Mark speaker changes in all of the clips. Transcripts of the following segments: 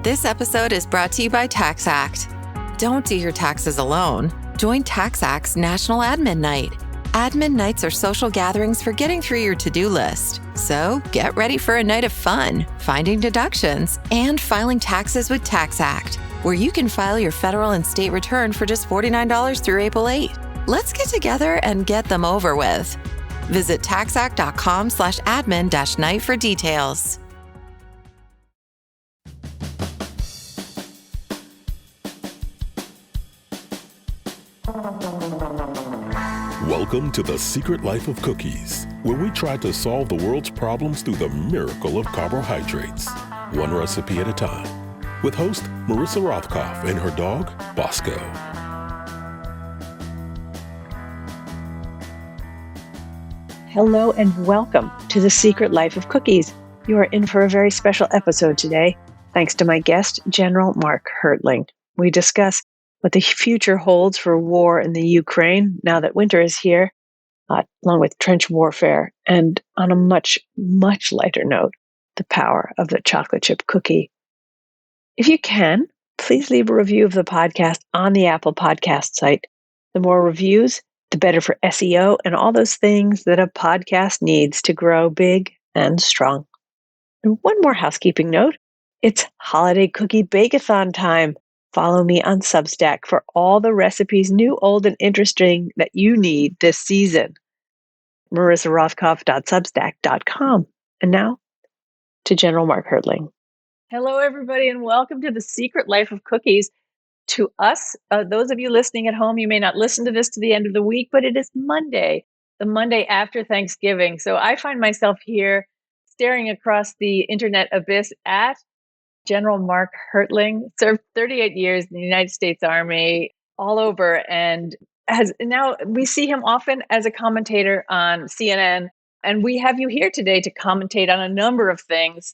Speaker 1: This episode is brought to you by TaxAct. Don't do your taxes alone. Join TaxAct's National Admin Night. Admin nights are social gatherings for getting through your to-do list. So get ready for a night of fun, finding deductions, and filing taxes with TaxAct, where you can file your federal and state return for just $49 through April 8. Let's get together and get them over with. Visit taxact.com/admin-night for details.
Speaker 2: Welcome to The Secret Life of Cookies, where we try to solve the world's problems through the miracle of carbohydrates, one recipe at a time, with host Marissa Rothkopf and her dog, Bosco.
Speaker 3: Hello and welcome to The Secret Life of Cookies. You are in for a very special episode today, thanks to my guest, General Mark Hertling. We discuss what the future holds for war in the Ukraine now that winter is here, along with trench warfare, and on a much, much lighter note, the power of the chocolate chip cookie. If you can, please leave a review of the podcast on the Apple Podcast site. The more reviews, the better for SEO and all those things that a podcast needs to grow big and strong. And one more housekeeping note, it's holiday cookie bake-a-thon time. Follow me on Substack for all the recipes, new, old, and interesting that you need this season. MarissaRothkopf.substack.com. And now to General Mark Hertling. Hello, everybody, and welcome to The Secret Life of Cookies. To us, those of you listening at home, you may not listen to this to the end of the week, but it is Monday, the Monday after Thanksgiving. So I find myself here staring across the internet abyss at General Mark Hertling, served 38 years in the United States Army, all over, and now we see him often as a commentator on CNN. And we have you here today to commentate on a number of things.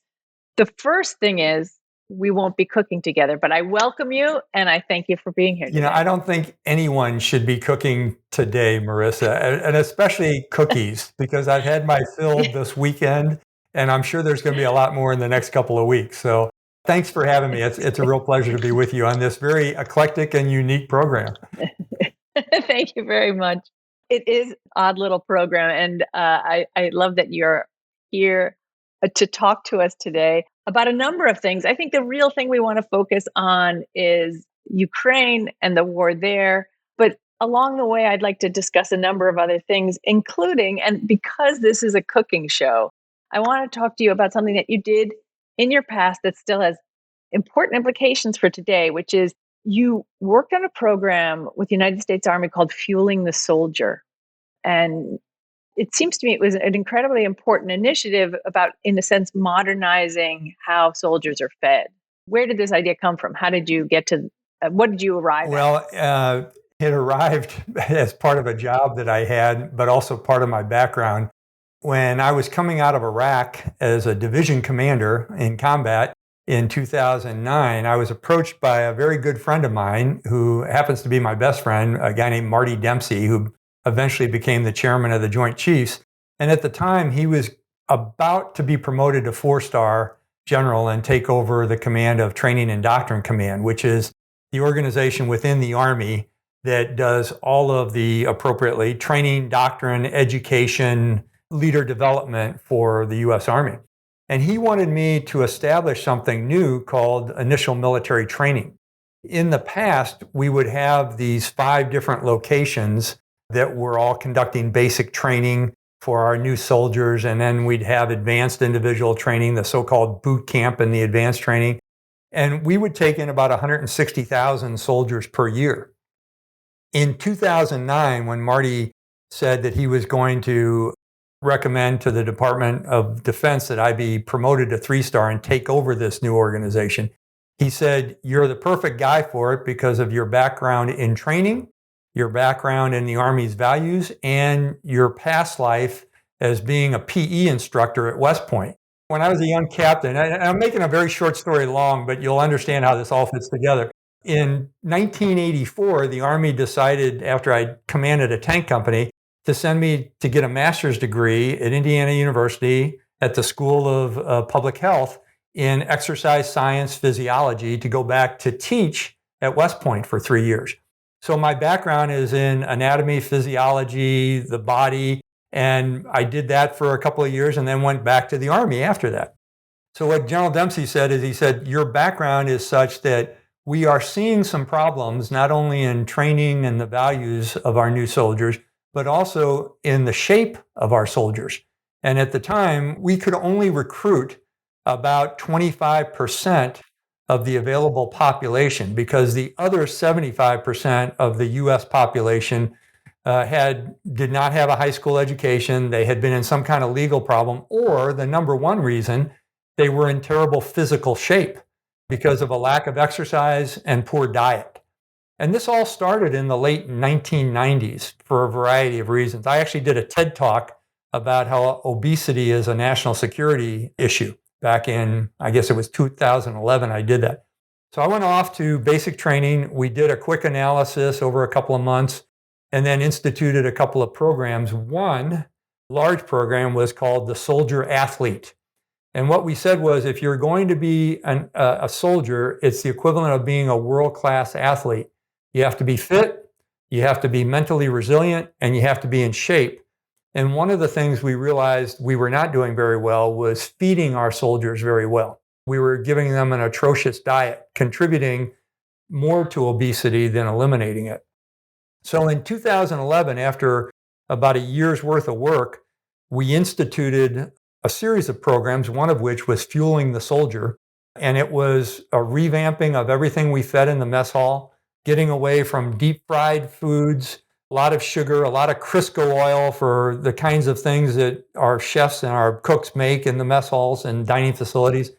Speaker 3: The first thing is we won't be cooking together, but I welcome you and I thank you for being here today.
Speaker 4: You know, I don't think anyone should be cooking today, Marissa, and especially cookies, because I've had my fill this weekend, and I'm sure there's going to be a lot more in the next couple of weeks. So thanks for having me. It's a real pleasure to be with you on this very eclectic and unique program.
Speaker 3: Thank you very much. It is an odd little program, and I love that you're here to talk to us today about a number of things. I think the real thing we want to focus on is Ukraine and the war there. But along the way, I'd like to discuss a number of other things, including, and because this is a cooking show, I want to talk to you about something that you did in your past that still has important implications for today, which is you worked on a program with the United States Army called Fueling the Soldier. And it seems to me it was an incredibly important initiative about, in a sense, modernizing how soldiers are fed. Where did this idea come from? How did you get to, what did you arrive at?
Speaker 4: Well, it arrived as part of a job that I had, but also part of my background. When I was coming out of Iraq as a division commander in combat in 2009, I was approached by a very good friend of mine who happens to be my best friend, a guy named Marty Dempsey, who eventually became the chairman of the Joint Chiefs. And at the time, he was about to be promoted to 4-star general and take over the command of Training and Doctrine Command, which is the organization within the Army that does all of the appropriately training, doctrine, education, leader development for the U.S. Army. And he wanted me to establish something new called initial military training. In the past, we would have these 5 different locations that were all conducting basic training for our new soldiers. And then we'd have advanced individual training, the so-called boot camp and the advanced training. And we would take in about 160,000 soldiers per year. In 2009, when Marty said that he was going to recommend to the Department of Defense that I be promoted to 3-star and take over this new organization, he said, "You're the perfect guy for it because of your background in training, your background in the Army's values, and your past life as being a PE instructor at West Point." When I was a young captain, and I'm making a very short story long, but you'll understand how this all fits together. In 1984, the Army decided, after I commanded a tank company, to send me to get a master's degree at Indiana University at the School of Public Health in exercise science physiology to go back to teach at West Point for 3 years. So my background is in anatomy, physiology, the body, and I did that for a couple of years and then went back to the Army after that. So what General Dempsey said is, he said, your background is such that we are seeing some problems, not only in training and the values of our new soldiers, but also in the shape of our soldiers. And at the time, we could only recruit about 25% of the available population, because the other 75% of the US population did not have a high school education, they had been in some kind of legal problem, or the number one reason, they were in terrible physical shape because of a lack of exercise and poor diet. And this all started in the late 1990s for a variety of reasons. I actually did a TED talk about how obesity is a national security issue back in, I guess it was 2011, I did that. So I went off to basic training. We did a quick analysis over a couple of months and then instituted a couple of programs. One large program was called the Soldier Athlete. And what we said was, if you're going to be a soldier, it's the equivalent of being a world-class athlete. You have to be fit, you have to be mentally resilient, and you have to be in shape. And one of the things we realized we were not doing very well was feeding our soldiers very well. We were giving them an atrocious diet, contributing more to obesity than eliminating it. So in 2011, after about a year's worth of work, we instituted a series of programs, one of which was Fueling the Soldier. And it was a revamping of everything we fed in the mess hall, getting away from deep fried foods, a lot of sugar, a lot of Crisco oil for the kinds of things that our chefs and our cooks make in the mess halls and dining facilities,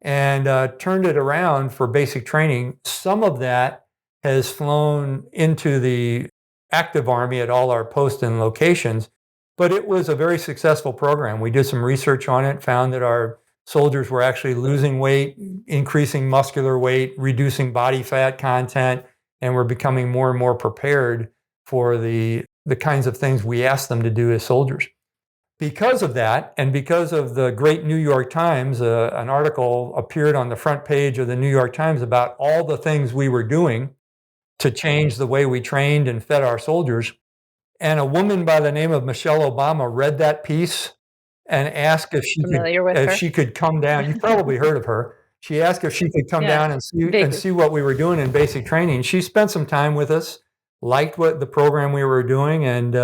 Speaker 4: and turned it around for basic training. Some of that has flown into the active Army at all our posts and locations, but it was a very successful program. We did some research on it, found that our soldiers were actually losing weight, increasing muscular weight, reducing body fat content, and were becoming more and more prepared for the kinds of things we asked them to do as soldiers. Because of that, and because of the great New York Times, an article appeared on the front page of the New York Times about all the things we were doing to change the way we trained and fed our soldiers. And a woman by the name of Michelle Obama read that piece and asked if she could come down. You've probably heard of her. She asked if she could come down and see what we were doing in basic training. She spent some time with us, liked what the program we were doing, and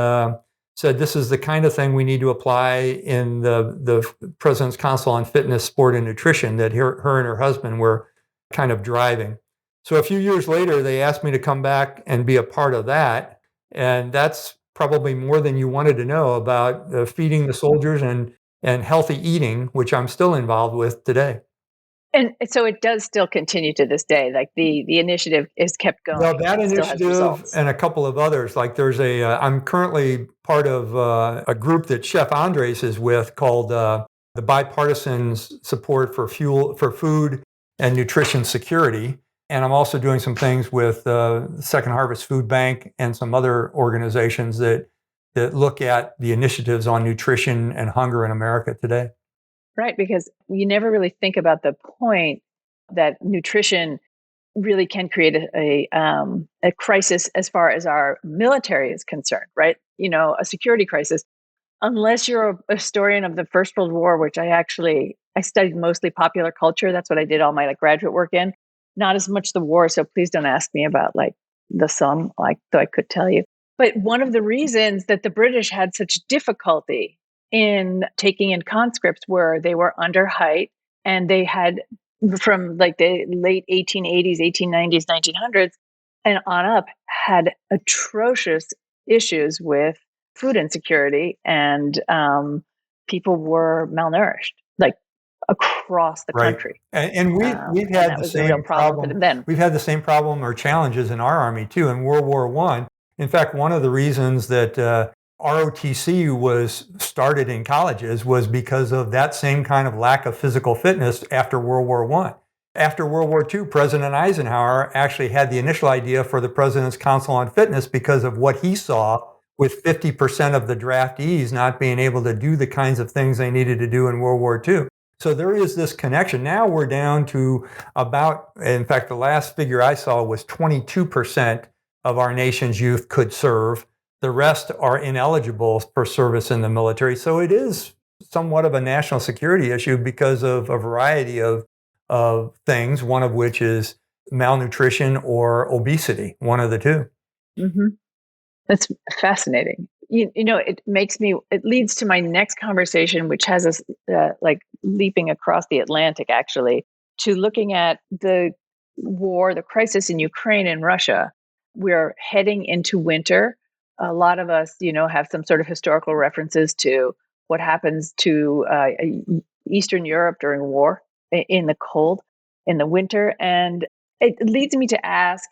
Speaker 4: said, this is the kind of thing we need to apply in the President's Council on Fitness, Sport, and Nutrition that her and her husband were kind of driving. So a few years later, they asked me to come back and be a part of that. And that's probably more than you wanted to know about feeding the soldiers and healthy eating, which I'm still involved with today.
Speaker 3: And so it does still continue to this day. Like the initiative is kept going.
Speaker 4: Well, that initiative and a couple of others. Like there's I'm currently part of a group that Chef Andres is with called the Bipartisan Support for Food and Nutrition Security. And I'm also doing some things with Second Harvest Food Bank and some other organizations that look at the initiatives on nutrition and hunger in America today.
Speaker 3: Right, because you never really think about the point that nutrition really can create a crisis as far as our military is concerned, right? You know, a security crisis. Unless you're a historian of the First World War, which I studied mostly popular culture. That's what I did all my graduate work in. Not as much the war, so please don't ask me about the sum, though I could tell you. But one of the reasons that the British had such difficulty in taking in conscripts were they were under height, and they had, from the late 1880s, 1890s, 1900s, and on up, had atrocious issues with food insecurity, and people were malnourished, across the country.
Speaker 4: And we've had the same problem for them then. We've had the same problem or challenges in our Army too. In World War I, in fact, one of the reasons that ROTC was started in colleges was because of that same kind of lack of physical fitness after World War I. After World War II, President Eisenhower actually had the initial idea for the President's Council on Fitness because of what he saw with 50% of the draftees not being able to do the kinds of things they needed to do in World War II. So there is this connection. Now we're down to about, in fact, the last figure I saw was 22% of our nation's youth could serve. The rest are ineligible for service in the military. So it is somewhat of a national security issue because of a variety of things, one of which is malnutrition or obesity, one of the two.
Speaker 3: Mm-hmm. That's fascinating. It leads to my next conversation, which has us like leaping across the Atlantic, actually, to looking at the war, the crisis in Ukraine and Russia. We're heading into winter. A lot of us, have some sort of historical references to what happens to Eastern Europe during war in the cold, in the winter. And it leads me to ask,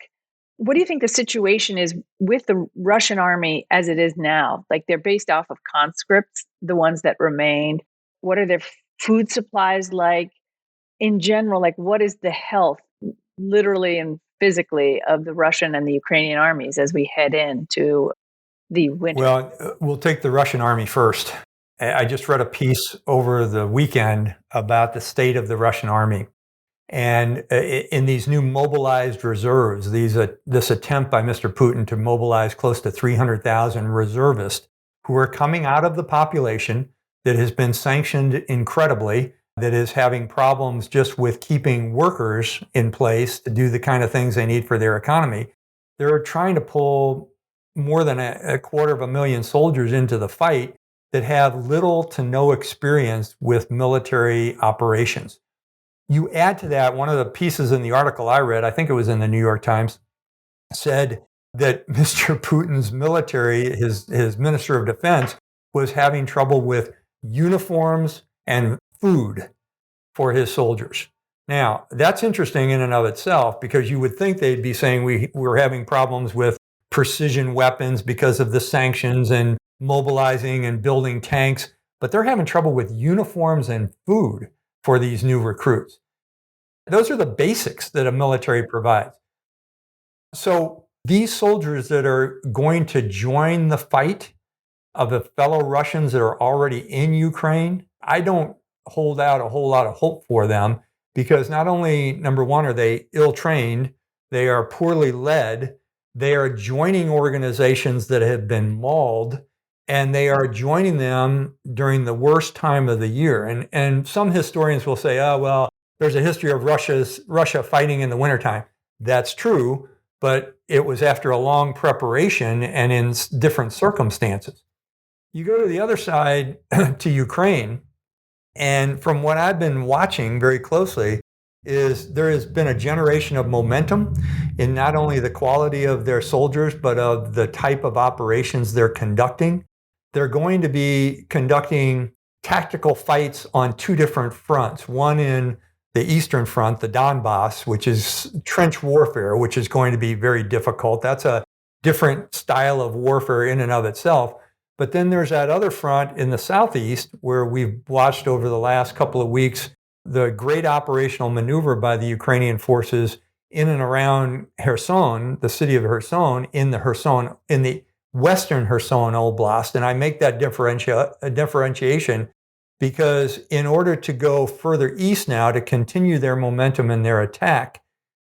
Speaker 3: what do you think the situation is with the Russian army as it is now? Like, they're based off of conscripts, the ones that remained. What are their food supplies like? In general, like, what is the health, literally and physically, of the Russian and the Ukrainian armies as we head into the winter?
Speaker 4: Well, we'll take the Russian army first. I just read a piece over the weekend about the state of the Russian army. And in these new mobilized reserves, this attempt by Mr. Putin to mobilize close to 300,000 reservists who are coming out of the population that has been sanctioned incredibly, that is having problems just with keeping workers in place to do the kind of things they need for their economy. They're trying to pull more than a quarter of a million soldiers into the fight that have little to no experience with military operations. You add to that, one of the pieces in the article I read, I think it was in the New York Times, said that Mr. Putin's military, his minister of defense, was having trouble with uniforms and food for his soldiers. Now, that's interesting in and of itself, because you would think they'd be saying we're having problems with precision weapons because of the sanctions and mobilizing and building tanks, but they're having trouble with uniforms and food for these new recruits. Those are the basics that a military provides. So these soldiers that are going to join the fight of the fellow Russians that are already in Ukraine, I don't hold out a whole lot of hope for them, because not only, number one, are they ill-trained, they are poorly led, they are joining organizations that have been mauled, and they are joining them during the worst time of the year. And some historians will say, oh, well, there's a history of Russia fighting in the wintertime. That's true, but it was after a long preparation and in different circumstances. You go to the other side to Ukraine, and from what I've been watching very closely, is there has been a generation of momentum in not only the quality of their soldiers, but of the type of operations they're conducting. They're going to be conducting tactical fights on two different fronts. One in the Eastern Front, the Donbass, which is trench warfare, which is going to be very difficult. That's a different style of warfare in and of itself. But then there's that other front in the southeast, where we've watched over the last couple of weeks the great operational maneuver by the Ukrainian forces in and around Kherson, the city of Kherson, in the western Kherson Oblast. And I make that differentiation because in order to go further east now to continue their momentum in their attack,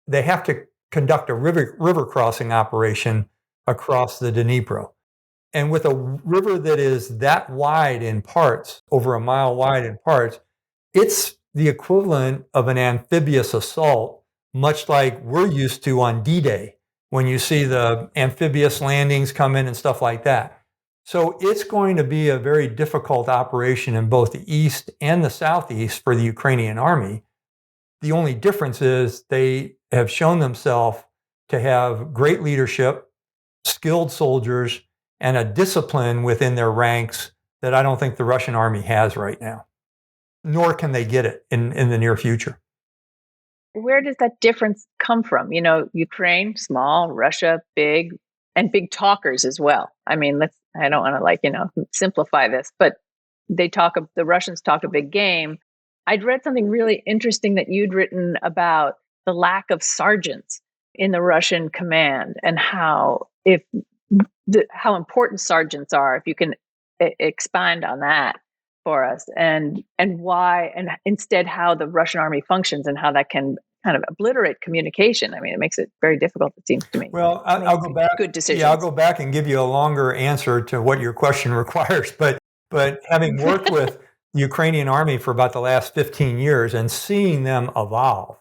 Speaker 4: they have to conduct a river crossing operation across the Dnipro. And with a river that is that wide in parts, over a mile wide in parts, it's the equivalent of an amphibious assault, much like we're used to on D-Day, when you see the amphibious landings come in and stuff like that. So it's going to be a very difficult operation in both the east and the southeast for the Ukrainian army. The only difference is they have shown themselves to have great leadership, skilled soldiers, and a discipline within their ranks that I don't think the Russian army has right now, nor can they get it in the near future.
Speaker 3: Where does that difference come from? Ukraine, small, Russia, big, and big talkers as well. I mean, I don't want to simplify this, but the Russians talk a big game. I'd read something really interesting that you'd written about the lack of sergeants in the Russian command, and how important sergeants are, if you can expand on that. for us, and why, and instead how the Russian army functions and how that can kind of obliterate communication. I mean, it makes it very difficult, it seems to me.
Speaker 4: Well, I'll go back.
Speaker 3: Good decisions.
Speaker 4: Yeah, I'll go back and give you a longer answer to what your question requires. But having worked with the Ukrainian army for about the last 15 years and seeing them evolve,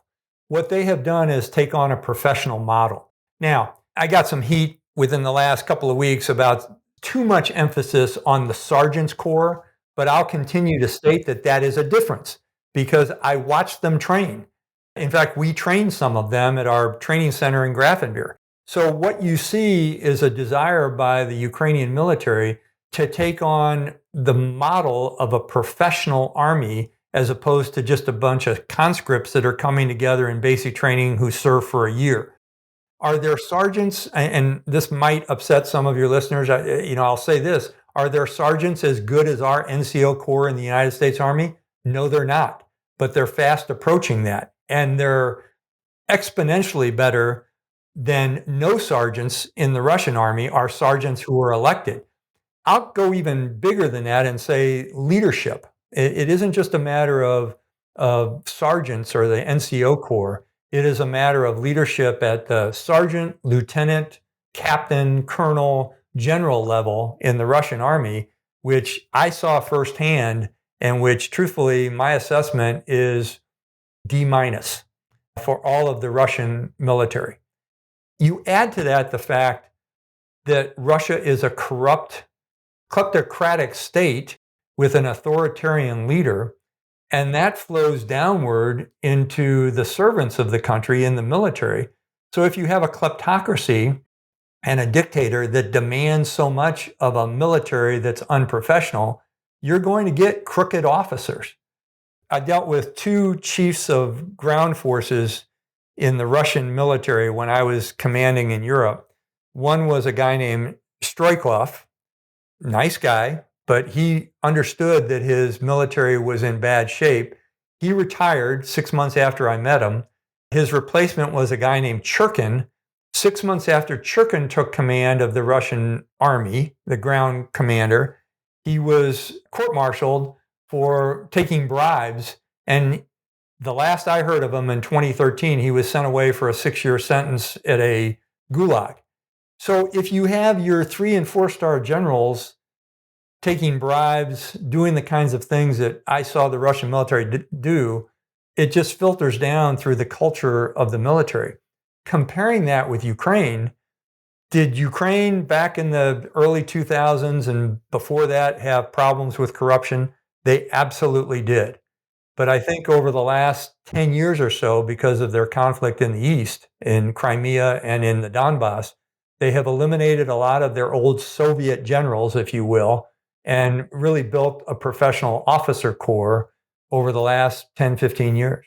Speaker 4: what they have done is take on a professional model. Now, I got some heat within the last couple of weeks about too much emphasis on the sergeant's corps, but I'll continue to state that is a difference because I watched them train. In fact, we trained some of them at our training center in Grafenbeer. So what you see is a desire by the Ukrainian military to take on the model of a professional army as opposed to just a bunch of conscripts that are coming together in basic training who serve for a year. Are there sergeants, and this might upset some of your listeners, I'll say this, are there sergeants as good as our NCO Corps in the United States Army? No, they're not, but they're fast approaching that. And they're exponentially better than no sergeants in the Russian army are sergeants who were elected. I'll go even bigger than that and say leadership. It isn't just a matter of sergeants or the NCO Corps. It is a matter of leadership at the sergeant, lieutenant, captain, colonel, general level in the Russian army, which I saw firsthand and which truthfully my assessment is D- for all of the Russian military. You add to that the fact that Russia is a corrupt, kleptocratic state with an authoritarian leader, and that flows downward into the servants of the country in the military. So if you have a kleptocracy and a dictator that demands so much of a military that's unprofessional, you're going to get crooked officers. I dealt with two chiefs of ground forces in the Russian military when I was commanding in Europe. One was a guy named Stroikov, nice guy, but he understood that his military was in bad shape. He retired 6 months after I met him. His replacement was a guy named Churkin. 6 months after Churkin took command of the Russian army, the ground commander, he was court-martialed for taking bribes. And the last I heard of him in 2013, he was sent away for a 6-year sentence at a gulag. So if you have your 3- and 4-star generals taking bribes, doing the kinds of things that I saw the Russian military do, it just filters down through the culture of the military. Comparing that with Ukraine, did Ukraine back in the early 2000s and before that have problems with corruption? They absolutely did. But I think over the last 10 years or so, because of their conflict in the East, in Crimea and in the Donbass, they have eliminated a lot of their old Soviet generals, if you will, and really built a professional officer corps over the last 10, 15 years.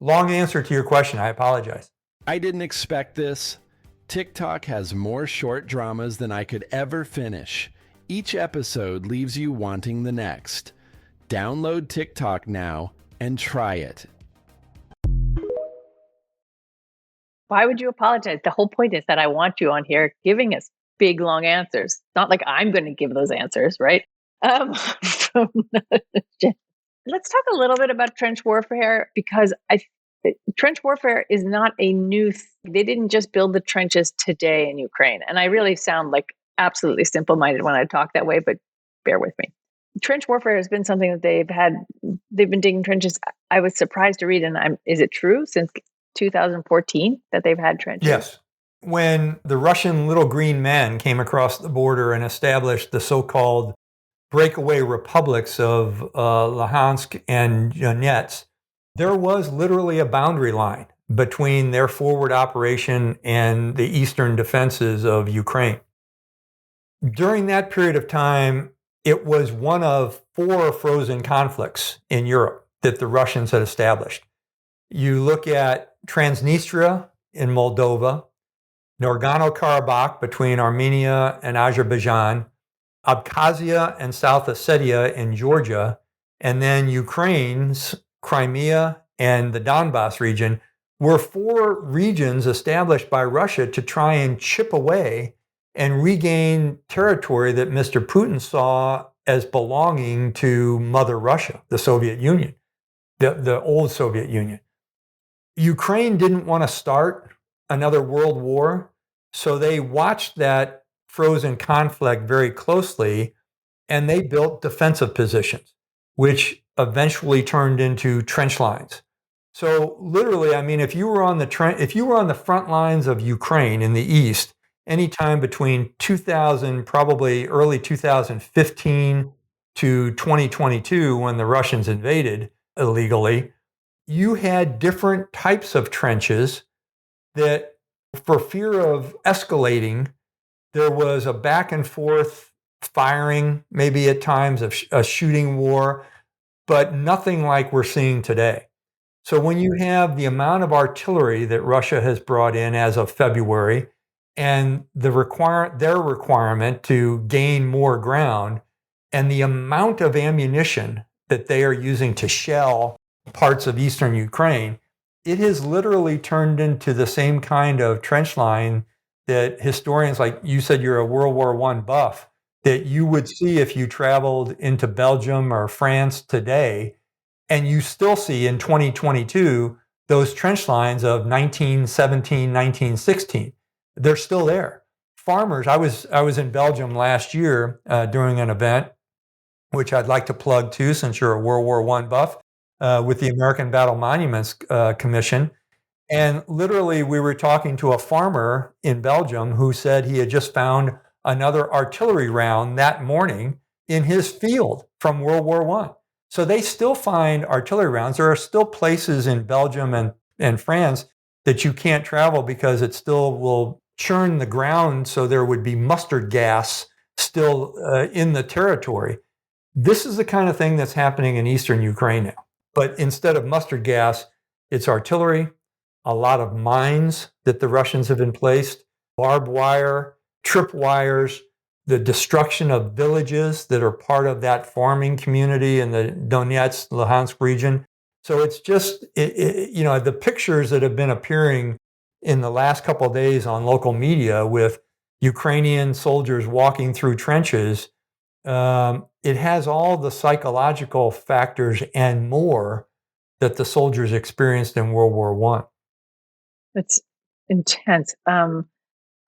Speaker 4: Long answer to your question. I apologize.
Speaker 5: I didn't expect this. TikTok has more short dramas than I could ever finish. Each episode leaves you wanting the next. Download TikTok now and try it.
Speaker 3: Why would you apologize? The whole point is that I want you on here giving us big, long answers. It's not like I'm going to give those answers, right? Let's talk a little bit about trench warfare, because trench warfare is not a new thing. They didn't just build the trenches today in Ukraine. And I really sound like absolutely simple-minded when I talk that way, but bear with me. Trench warfare has been something that they've been digging trenches. I was surprised to read, and is it true, since 2014 that they've had trenches?
Speaker 4: Yes. When the Russian little green men came across the border and established the so-called breakaway republics of Luhansk and Donetsk, there was literally a boundary line between their forward operation and the eastern defenses of Ukraine. During that period of time, it was one of 4 frozen conflicts in Europe that the Russians had established. You look at Transnistria in Moldova, Nagorno-Karabakh between Armenia and Azerbaijan, Abkhazia and South Ossetia in Georgia, and then Ukraine's Crimea and the Donbass region were 4 regions established by Russia to try and chip away and regain territory that Mr. Putin saw as belonging to Mother Russia, the Soviet Union, the old Soviet Union. Ukraine didn't want to start another world war, so they watched that frozen conflict very closely, and they built defensive positions, which eventually turned into trench lines. So literally, I mean, if you were on the front lines of Ukraine in the east, anytime between 2000, probably early 2015 to 2022, when the Russians invaded illegally, you had different types of trenches that, for fear of escalating, there was a back and forth firing, maybe at times a shooting war, but nothing like we're seeing today. So when you have the amount of artillery that Russia has brought in as of February, and their requirement to gain more ground, and the amount of ammunition that they are using to shell parts of eastern Ukraine, it has literally turned into the same kind of trench line that historians, like you said, you're a World War I buff, that you would see if you traveled into Belgium or France today. And you still see in 2022 those trench lines of 1917, 1916. They're still there. Farmers, I was in Belgium last year during an event, which I'd like to plug too, since you're a World War I buff, with the American Battle Monuments Commission. And literally, we were talking to a farmer in Belgium who said he had just found another artillery round that morning in his field from World War I. So they still find artillery rounds. There are still places in Belgium and France that you can't travel because it still will churn the ground, so there would be mustard gas still in the territory. This is the kind of thing that's happening in eastern Ukraine now. But instead of mustard gas, it's artillery, a lot of mines that the Russians have placed, barbed wire, tripwires, the destruction of villages that are part of that farming community in the Donetsk, Luhansk region. So it's just, the pictures that have been appearing in the last couple of days on local media with Ukrainian soldiers walking through trenches, it has all the psychological factors and more that the soldiers experienced in World War I.
Speaker 3: It's intense.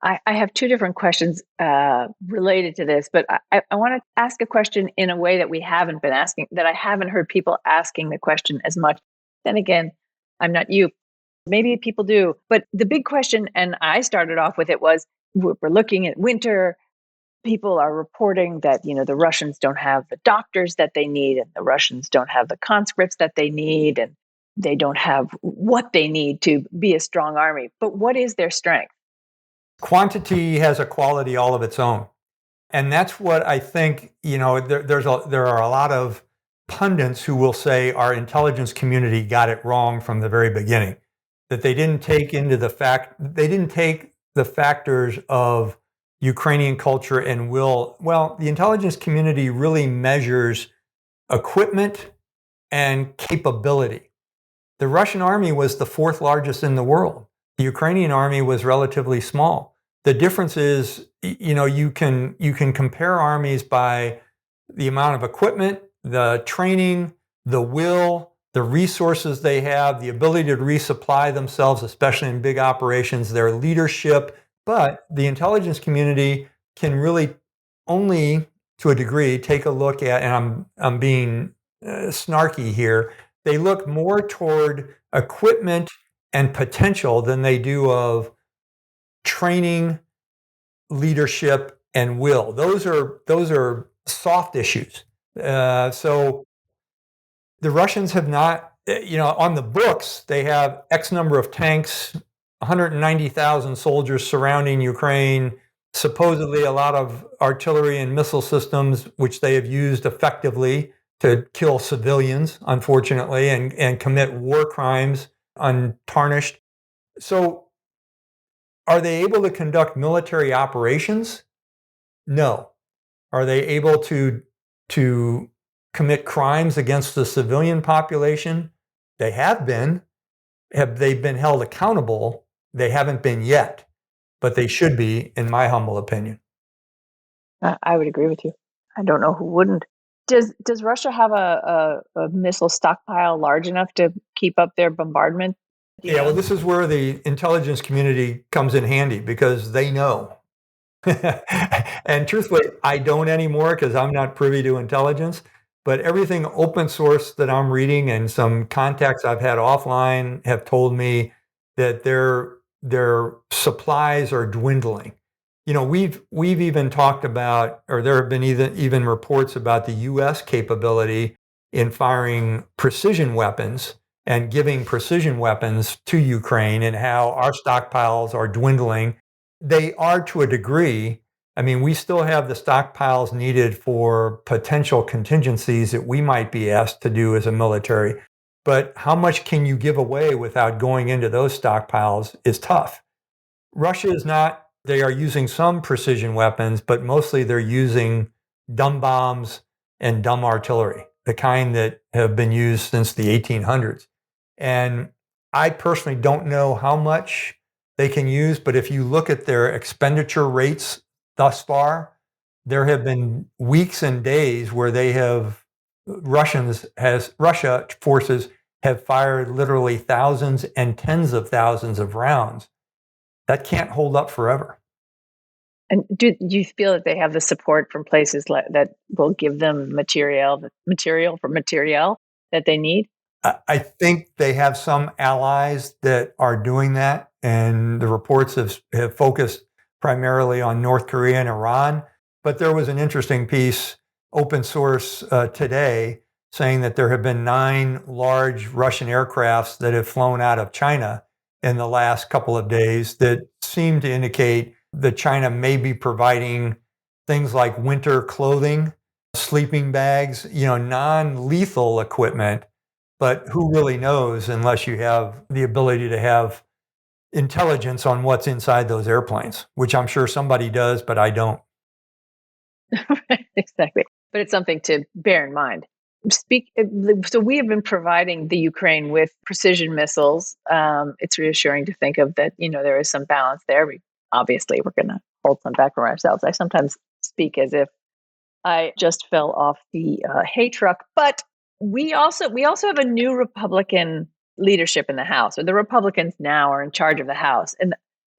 Speaker 3: I have two different questions related to this, but I want to ask a question in a way that we haven't been asking, that I haven't heard people asking the question as much. Then again, I'm not you. Maybe people do. But the big question, and I started off with it, was we're looking at winter. People are reporting that, the Russians don't have the doctors that they need, and the Russians don't have the conscripts that they need, and they don't have what they need to be a strong army. But what is their strength?
Speaker 4: Quantity has a quality all of its own. And that's what I think, there are a lot of pundits who will say our intelligence community got it wrong from the very beginning, that they didn't take the factors of Ukrainian culture and will. Well, the intelligence community really measures equipment and capability. The Russian army was the fourth largest in the world. The Ukrainian army was relatively small. The difference is, you can compare armies by the amount of equipment, the training, the will, the resources they have, the ability to resupply themselves, especially in big operations, their leadership. But the intelligence community can really only, to a degree, take a look at, and I'm being snarky here, they look more toward equipment and potential than they do of training, leadership, and will. Those are soft issues. So the Russians have not, on the books, they have X number of tanks, 190,000 soldiers surrounding Ukraine, supposedly a lot of artillery and missile systems, which they have used effectively to kill civilians, unfortunately, and commit war crimes untarnished. So are they able to conduct military operations? No. Are they able to commit crimes against the civilian population? They have been. Have they been held accountable? They haven't been yet, but they should be, in my humble opinion.
Speaker 3: I would agree with you. I don't know who wouldn't. Does Russia have a missile stockpile large enough to keep up their bombardment?
Speaker 4: Yeah, well, this is where the intelligence community comes in handy because they know. And truthfully, I don't anymore because I'm not privy to intelligence. But everything open source that I'm reading and some contacts I've had offline have told me that their supplies are dwindling. We've even talked about, or there have been even reports about the U.S. capability in firing precision weapons and giving precision weapons to Ukraine, and how our stockpiles are dwindling. They are to a degree. I mean, we still have the stockpiles needed for potential contingencies that we might be asked to do as a military. But how much can you give away without going into those stockpiles is tough. Russia is not. They are using some precision weapons, but mostly they're using dumb bombs and dumb artillery, the kind that have been used since the 1800s. And I personally don't know how much they can use, but if you look at their expenditure rates thus far, there have been weeks and days where Russia forces have fired literally thousands and tens of thousands of rounds. That can't hold up forever.
Speaker 3: And do you feel that they have the support from places that will give them material that they need?
Speaker 4: I think they have some allies that are doing that, and the reports have focused primarily on North Korea and Iran. But there was an interesting piece, open source today, saying that there have been 9 large Russian aircrafts that have flown out of China in the last couple of days that seem to indicate that China may be providing things like winter clothing, sleeping bags, non-lethal equipment. But who really knows unless you have the ability to have intelligence on what's inside those airplanes, which I'm sure somebody does, but I don't.
Speaker 3: Exactly. But it's something to bear in mind. So we have been providing the Ukraine with precision missiles. It's reassuring to think of that, there is some balance there. We're going to hold some back from ourselves. I sometimes speak as if I just fell off the hay truck, but we also have a new Republican leadership in the House, or the Republicans now are in charge of the House. And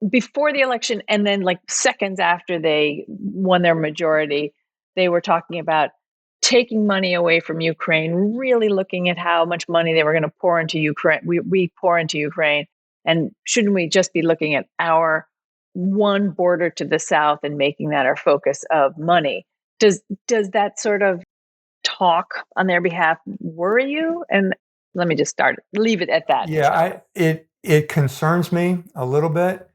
Speaker 3: before the election, and then like seconds after they won their majority, they were talking about taking money away from Ukraine, really looking at how much money they were going to pour into Ukraine. We pour into Ukraine, and shouldn't we just be looking at our one border to the south and making that our focus of money? Does that sort of talk on their behalf worry you? And let me just leave it at that.
Speaker 4: Yeah, it concerns me a little bit,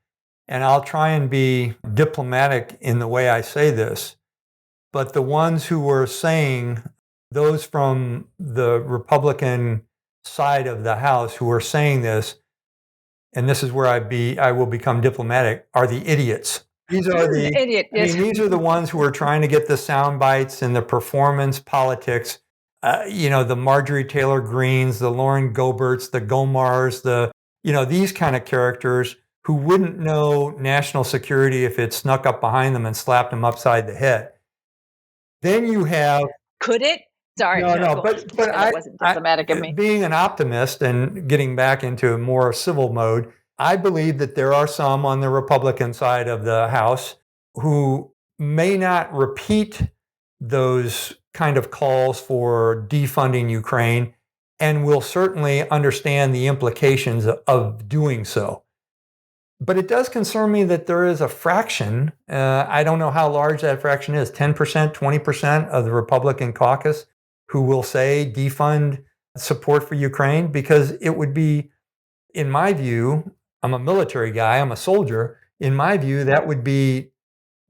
Speaker 4: and I'll try and be diplomatic in the way I say this. But the ones who were saying, those from the Republican side of the House who are saying this, and this is where I will become diplomatic, are the idiots. These are these are the ones who are trying to get the sound bites and the performance politics. The Marjorie Taylor Greens, the Lauren Goberts, the Gomars, these kind of characters who wouldn't know national security if it snuck up behind them and slapped them upside the head. Then you have.
Speaker 3: Could it? Sorry,
Speaker 4: no, but
Speaker 3: that wasn't diplomatic of me.
Speaker 4: Being an optimist and getting back into more civil mode, I believe that there are some on the Republican side of the House who may not repeat those kind of calls for defunding Ukraine, and will certainly understand the implications of doing so. But it does concern me that there is a fraction, I don't know how large that fraction is, 10%, 20% of the Republican caucus who will say defund support for Ukraine, because it would be, in my view, I'm a military guy, I'm a soldier, in my view, that would be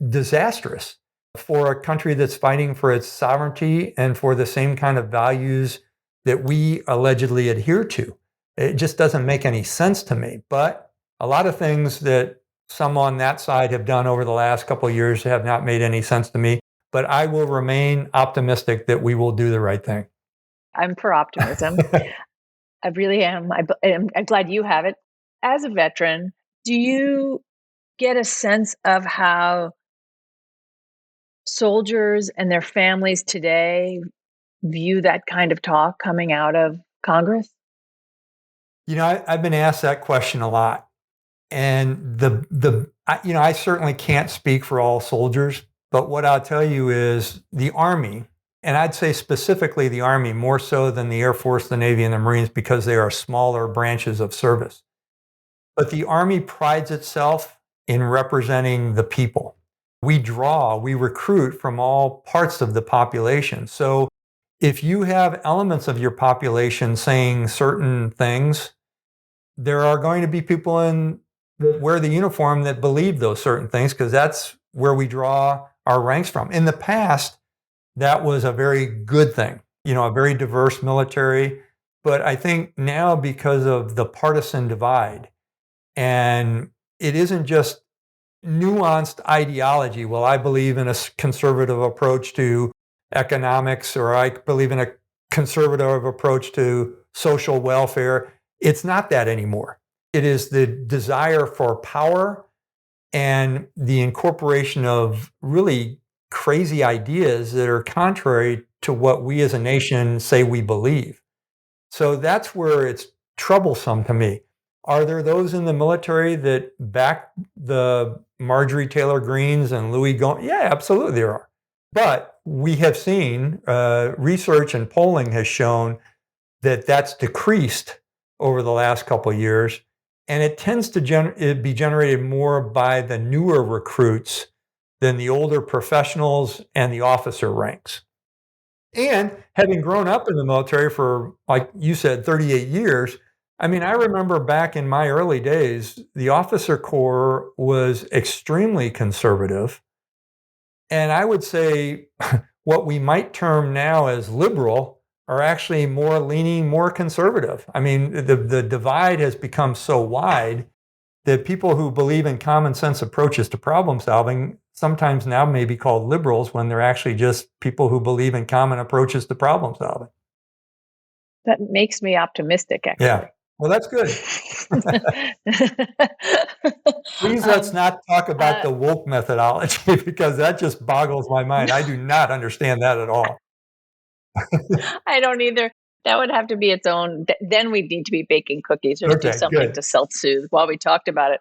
Speaker 4: disastrous for a country that's fighting for its sovereignty and for the same kind of values that we allegedly adhere to. It just doesn't make any sense to me. But a lot of things that some on that side have done over the last couple of years have not made any sense to me. But I will remain optimistic that we will do the right thing.
Speaker 3: I'm for optimism. I really am. I'm glad you have it. As a veteran, do you get a sense of how soldiers and their families today view that kind of talk coming out of Congress?
Speaker 4: I've been asked that question a lot. And I certainly can't speak for all soldiers, but what I'll tell you is the Army, and I'd say specifically the Army more so than the Air Force, the Navy, and the Marines because they are smaller branches of service. But the Army prides itself in representing the people. We recruit from all parts of the population. So if you have elements of your population saying certain things, there are going to be people that wear the uniform that believe those certain things because that's where we draw our ranks from. In the past, that was a very good thing, a very diverse military. But I think now because of the partisan divide, and it isn't just nuanced ideology. Well, I believe in a conservative approach to economics, or I believe in a conservative approach to social welfare. It's not that anymore. It is the desire for power and the incorporation of really crazy ideas that are contrary to what we as a nation say we believe. So that's where it's troublesome to me. Are there those in the military that back the Marjorie Taylor Greenes and Louis Gohmert? Yeah, absolutely there are. But we have seen research and polling has shown that that's decreased over the last couple of years. And it tends to be generated more by the newer recruits than the older professionals and the officer ranks. And having grown up in the military for, like you said, 38 years, I remember back in my early days, the officer corps was extremely conservative. And I would say what we might term now as liberal are actually more conservative. The divide has become so wide that people who believe in common sense approaches to problem solving sometimes now may be called liberals when they're actually just people who believe in common approaches to problem solving.
Speaker 3: That makes me optimistic, actually.
Speaker 4: Yeah. Well, that's good. Please let's not talk about the woke methodology because that just boggles my mind. I do not understand that at all.
Speaker 3: I don't either. That would have to be its own. Then we'd need to be baking cookies or do something to self-soothe while we talked about it.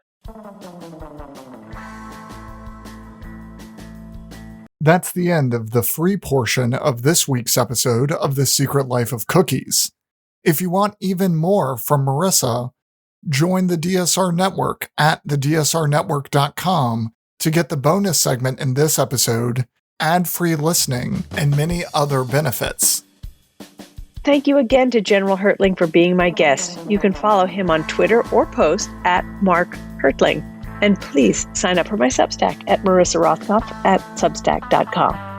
Speaker 6: That's the end of the free portion of this week's episode of The Secret Life of Cookies. If you want even more from Marissa, join the DSR Network at thedsrnetwork.com to get the bonus segment in this episode, ad-free listening, and many other benefits.
Speaker 3: Thank you again to General Hertling for being my guest. You can follow him on Twitter or post at Mark Hertling. And please sign up for my Substack at marissarothkopf@substack.com.